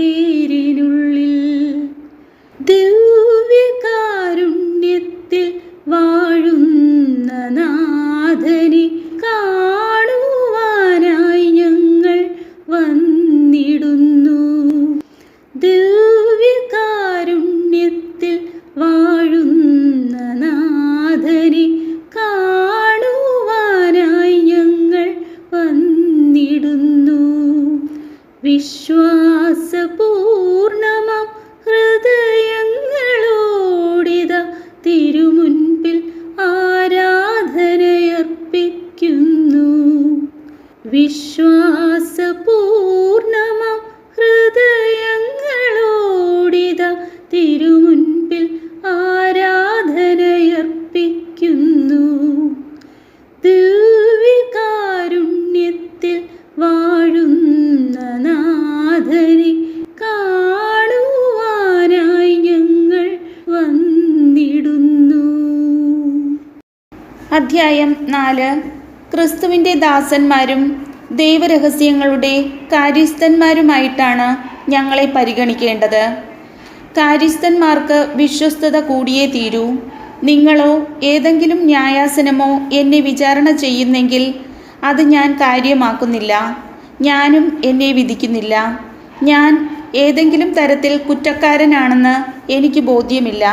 തേരിനുള്ളിൽ ദിവ്യകാരുണ്യത്തിൽ വാഴുന്ന നാഥനെ കാണുവാനായി ഞങ്ങൾ വന്നിടുന്നു. ദിവ്യകാരുണ്യത്തിൽ വാഴുന്ന നാഥനെ കാണുവാനായി ഞങ്ങൾ വന്നിടുന്നു. വിശ്വാസപൂർണമാം ഹൃദയങ്ങളോടിത തിരുമുൻപിൽ ആരാധനയർപ്പിക്കുന്നു. വിശ്വാസപൂർണമാം ഹൃദയങ്ങളോടിത തിരുമുൻപിൽ ആരാധനയർപ്പിക്കുന്നു. ദിവ്യകാരുണ്യത്തിൽ വാഴുന്ന നാഥനെ കാണുവാനായി ഞങ്ങൾ വന്നിടുന്നു. അധ്യായം 4. ക്രിസ്തുവിൻ്റെ ദാസന്മാരും ദൈവരഹസ്യങ്ങളുടെ കാര്യസ്ഥന്മാരുമായിട്ടാണ് ഞങ്ങളെ പരിഗണിക്കേണ്ടത്. കാര്യസ്ഥന്മാർക്ക് വിശ്വസ്തത കൂടിയേ തീരൂ. നിങ്ങളോ ഏതെങ്കിലും ന്യായാസനമോ എന്നെ വിചാരണ ചെയ്യുന്നെങ്കിൽ അത് ഞാൻ കാര്യമാക്കുന്നില്ല. ഞാനും എന്നെ വിധിക്കുന്നില്ല. ഞാൻ ഏതെങ്കിലും തരത്തിൽ കുറ്റക്കാരനാണെന്ന് എനിക്ക് ബോധ്യമില്ല.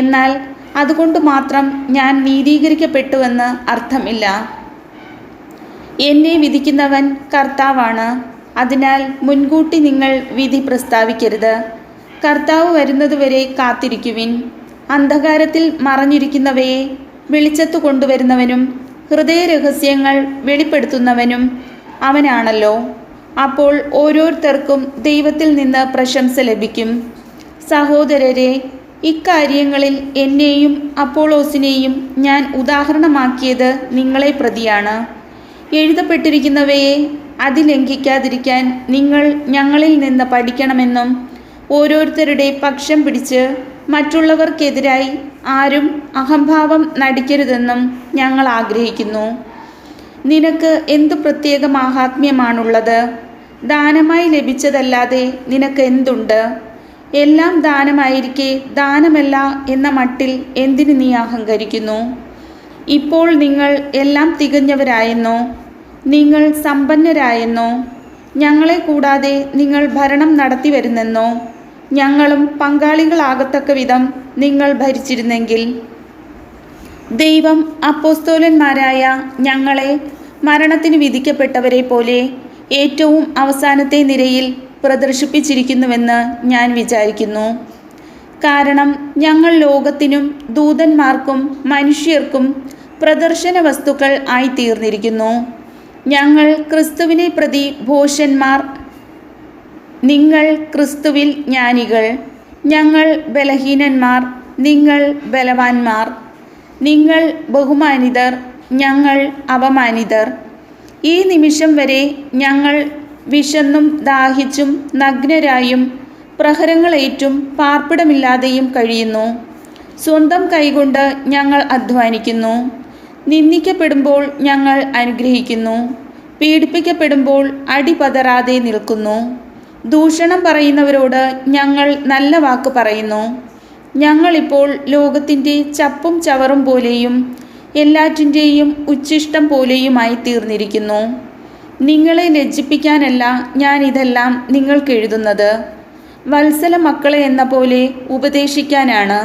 എന്നാൽ അതുകൊണ്ട് മാത്രം ഞാൻ നീതീകരിക്കപ്പെട്ടുവെന്ന് അർത്ഥമില്ല. എന്നെ വിധിക്കുന്നവൻ കർത്താവാണ്. അതിനാൽ മുൻകൂട്ടി നിങ്ങൾ വിധി പ്രസ്താവിക്കരുത്. കർത്താവ് വരുന്നതുവരെ കാത്തിരിക്കുവിൻ. അന്ധകാരത്തിൽ മറഞ്ഞിരിക്കുന്നവയെ വെളിച്ചത്തു കൊണ്ടുവരുന്നവനും ഹൃദയരഹസ്യങ്ങൾ വെളിപ്പെടുത്തുന്നവനും അവനാണല്ലോ. അപ്പോൾ ഓരോരുത്തർക്കും ദൈവത്തിൽ നിന്ന് പ്രശംസ ലഭിക്കും. സഹോദരരെ, ഇക്കാര്യങ്ങളിൽ എന്നെയും അപ്പോളോസിനെയും ഞാൻ ഉദാഹരണമാക്കിയത് നിങ്ങളെ പ്രതിയാണ്. എഴുതപ്പെട്ടിരിക്കുന്നവയെ അതിലംഘിക്കാതിരിക്കാൻ നിങ്ങൾ ഞങ്ങളിൽ നിന്ന് പഠിക്കണമെന്നും ഓരോരുത്തരുടെ പക്ഷം പിടിച്ച് മറ്റുള്ളവർക്കെതിരായി ആരും അഹംഭാവം നടിക്കരുതെന്നും ഞങ്ങൾ ആഗ്രഹിക്കുന്നു. നിനക്ക് എന്തു പ്രത്യേക മാഹാത്മ്യമാണുള്ളത്? ദാനമായി ലഭിച്ചതല്ലാതെ നിനക്ക് എന്തുണ്ട്? എല്ലാം ദാനമായിരിക്കെ ദാനമല്ല എന്ന മട്ടിൽ എന്തിന് നീ അഹങ്കരിക്കുന്നു? ഇപ്പോൾ നിങ്ങൾ എല്ലാം തികഞ്ഞവരായെന്നോ? നിങ്ങൾ സമ്പന്നരായെന്നോ? ഞങ്ങളെ കൂടാതെ നിങ്ങൾ ഭരണം നടത്തി വരുന്നെന്നോ? ഞങ്ങളും പങ്കാളികളാകത്തക്ക വിധം നിങ്ങൾ ഭരിച്ചിരുന്നെങ്കിൽ. ദൈവം അപ്പോസ്തോലന്മാരായ ഞങ്ങളെ മരണത്തിന് വിധിക്കപ്പെട്ടവരെ പോലെ ഏറ്റവും അവസാനത്തെ നിരയിൽ പ്രദർശിപ്പിച്ചിരിക്കുന്നുവെന്ന് ഞാൻ വിചാരിക്കുന്നു. കാരണം ഞങ്ങൾ ലോകത്തിനും ദൂതന്മാർക്കും മനുഷ്യർക്കും പ്രദർശന വസ്തുക്കൾ ആയിത്തീർന്നിരിക്കുന്നു. ഞങ്ങൾ ക്രിസ്തുവിനെ പ്രതി ഭോഷന്മാർ, നിങ്ങൾ ക്രിസ്തുവിൽ ജ്ഞാനികൾ. ഞങ്ങൾ ബലഹീനന്മാർ, നിങ്ങൾ ബലവാന്മാർ. നിങ്ങൾ ബഹുമാനിതർ, ഞങ്ങൾ അപമാനിതർ. ഈ നിമിഷം വരെ ഞങ്ങൾ വിശന്നും ദാഹിച്ചും നഗ്നരായും പ്രഹരങ്ങളേറ്റും പാർപ്പിടമില്ലാതെയും കഴിയുന്നു. സ്വന്തം കൈകൊണ്ട് ഞങ്ങൾ അധ്വാനിക്കുന്നു. നിന്ദിക്കപ്പെടുമ്പോൾ ഞങ്ങൾ അനുഗ്രഹിക്കുന്നു. പീഡിപ്പിക്കപ്പെടുമ്പോൾ അടിപതറാതെ നിൽക്കുന്നു. ദൂഷണം പറയുന്നവരോട് ഞങ്ങൾ നല്ല വാക്ക് പറയുന്നു. ഞങ്ങളിപ്പോൾ ലോകത്തിൻ്റെ ചപ്പും ചവറും പോലെയും എല്ലാറ്റിൻ്റെയും ഉച്ഛിഷ്ടം പോലെയുമായി തീർന്നിരിക്കുന്നു. നിങ്ങളെ ലജ്ജിപ്പിക്കാനല്ല ഞാൻ ഇതെല്ലാം നിങ്ങൾക്ക് എഴുതുന്നത്, വത്സല മക്കളെ എന്ന പോലെ ഉപദേശിക്കാനാണ്.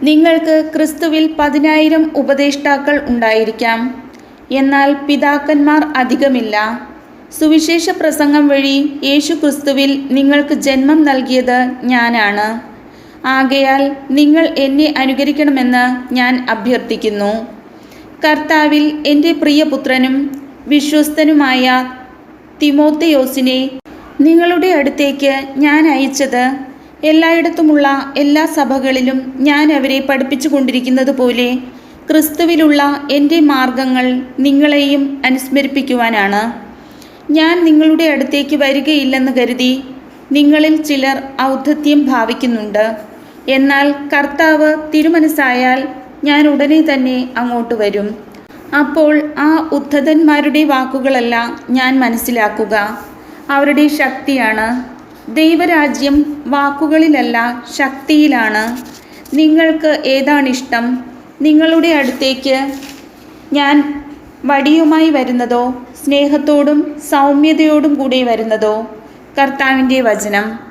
നിങ്ങൾക്ക് ക്രിസ്തുവിൽ 10,000 ഉപദേഷ്ടാക്കൾ ഉണ്ടായിരിക്കാം, എന്നാൽ പിതാക്കന്മാർ അധികമില്ല. സുവിശേഷ പ്രസംഗം വഴി യേശു ക്രിസ്തുവിൽ നിങ്ങൾക്ക് ജന്മം നൽകിയത് ഞാനാണ്. ആകയാൽ നിങ്ങൾ എന്നെ അനുകരിക്കണമെന്ന് ഞാൻ അഭ്യർത്ഥിക്കുന്നു. കർത്താവിൽ എൻ്റെ പ്രിയപുത്രനും വിശ്വസ്തനുമായ തിമോഥെയോസിനെ നിങ്ങളുടെ അടുത്തേക്ക് ഞാൻ അയച്ചത് എല്ലായിടത്തുമുള്ള എല്ലാ സഭകളിലും ഞാൻ അവരെ പഠിപ്പിച്ചു കൊണ്ടിരിക്കുന്നത് പോലെ ക്രിസ്തുവിലുള്ള എൻ്റെ മാർഗങ്ങൾ നിങ്ങളെയും അനുസ്മരിപ്പിക്കുവാനാണ്. ഞാൻ നിങ്ങളുടെ അടുത്തേക്ക് വരികയില്ലെന്ന് കരുതി നിങ്ങളിൽ ചിലർ ഔദ്ധത്യം ഭാവിക്കുന്നുണ്ട്. എന്നാൽ കർത്താവ് തിരുമനസ്സായാൽ ഞാൻ ഉടനെ തന്നെ അങ്ങോട്ട് വരും. അപ്പോൾ ആ ഉദ്ധതന്മാരുടെ വാക്കുകളല്ല ഞാൻ മനസ്സിലാക്കുക, അവരുടെ ശക്തിയാണ്. ദൈവരാജ്യം വാക്കുകളിലല്ല ശക്തിയിലാണ്. നിങ്ങൾക്ക് ഏതാണിഷ്ടം? നിങ്ങളുടെ അടുത്തേക്ക് ഞാൻ വടിയുമായി വരുന്നതോ സ്നേഹത്തോടും സൗമ്യതയോടും കൂടി വരുന്നതോ? കർത്താവിൻ്റെ വചനം.